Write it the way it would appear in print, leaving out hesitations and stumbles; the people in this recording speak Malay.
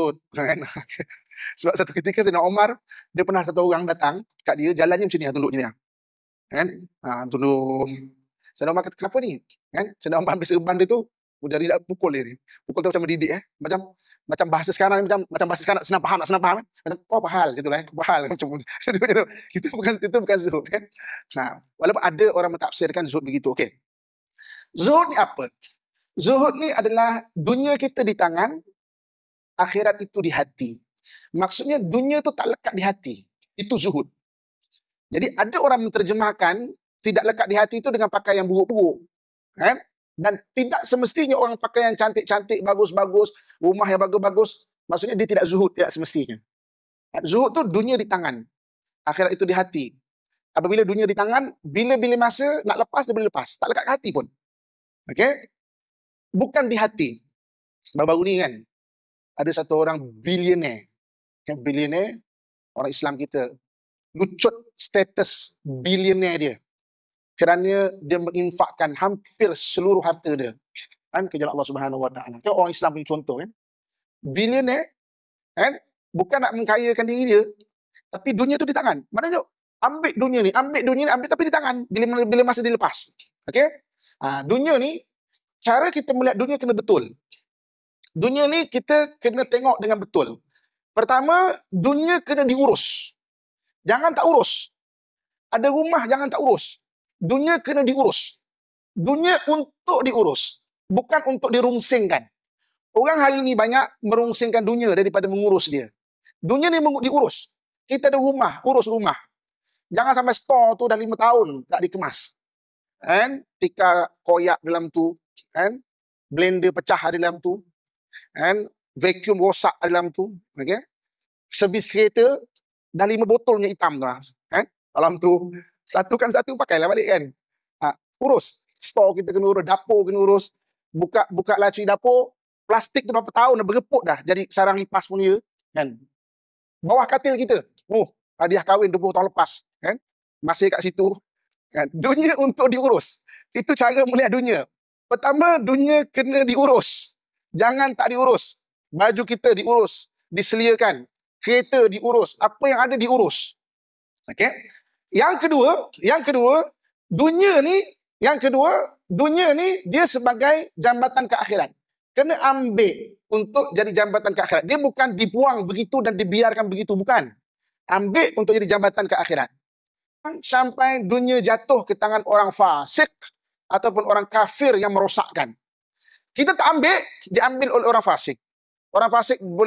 zuhud. Kan? Sebab satu ketika Sayyidina Umar, dia pernah satu orang datang kat dia, jalannya macam ni, tunduk macam ni. Kan? Tunduk. Sayyidina Umar kata, kenapa ni? Kan? Sayyidina Umar ambil serban dia tu, dari pukul dia ni. Pukul tu macam mendidik. Macam bahasa sekarang, macam bahasa sekarang, senang faham. Macam, apa hal? Gitu lah. Apa hal? Macam itu bukan zuhud. Kan? Walaupun ada orang mentafsirkan zuhud begitu. Okey. Zuhud ni apa? Zuhud ni adalah dunia kita di tangan, akhirat itu di hati. Maksudnya dunia tu tak lekat di hati. Itu zuhud. Jadi ada orang menterjemahkan tidak lekat di hati itu dengan pakai yang buruk-buruk. Kan? Dan tidak semestinya orang pakai yang cantik-cantik, bagus-bagus, rumah yang bagus-bagus. Maksudnya dia tidak zuhud, tidak semestinya. Zuhud tu dunia di tangan, akhirat itu di hati. Apabila dunia di tangan, bila-bila masa nak lepas, dia boleh lepas. Tak lekat ke hati pun. Okey? Bukan di hati. Baru-baru ni kan, ada satu orang bilioner. Yang bilioner, orang Islam kita, lucut status bilioner dia. Kerana dia menginfakkan hampir seluruh harta dia. Kan, ke jalan Allah Subhanahu Wa Taala. Itu orang Islam punya contoh kan. Bilioner, kan, bukan nak mengkayakan diri dia, tapi dunia tu di tangan. Maknanya, ambil dunia ni, ambil tapi di tangan. Bila masa dia lepas. Okey? Dunia ni, cara kita melihat dunia kena betul. Dunia ni kita kena tengok dengan betul. Pertama, dunia kena diurus. Jangan tak urus. Ada rumah, jangan tak urus. Dunia kena diurus. Dunia untuk diurus. Bukan untuk dirungsingkan. Orang hari ini banyak merungsingkan dunia daripada mengurus dia. Dunia ni diurus. Kita ada rumah, urus rumah. Jangan sampai store tu dah 5 tahun tak dikemas. Kan? Tikar koyak dalam tu. Kan? Blender pecah di dalam tu. Kan? Vacuum rosak di dalam tu. Okay? Servis kereta dah 5 botolnya hitam tu. Kan? Dalam tu. Satu pakailah balik kan. Urus. Store kita kena urus. Dapur kena urus. Buka laci dapur. Plastik tu berapa tahun dah berepuk dah. Jadi sarang lipas pun dia. Kan? Bawah katil kita. Hadiah kahwin 20 tahun lepas. Kan? Masih kat situ. Kan? Dunia untuk diurus. Itu cara melihat dunia. Pertama, dunia kena diurus. Jangan tak diurus. Baju kita diurus. Diseliakan. Kereta diurus. Apa yang ada diurus. Okey? Yang kedua, dunia ni dia sebagai jambatan ke akhirat. Kena ambil untuk jadi jambatan ke akhirat. Dia bukan dibuang begitu dan dibiarkan begitu, bukan. Ambil untuk jadi jambatan ke akhirat. Sampai dunia jatuh ke tangan orang fasik ataupun orang kafir yang merosakkan. Kita tak ambil, diambil oleh orang fasik. Orang fasik boleh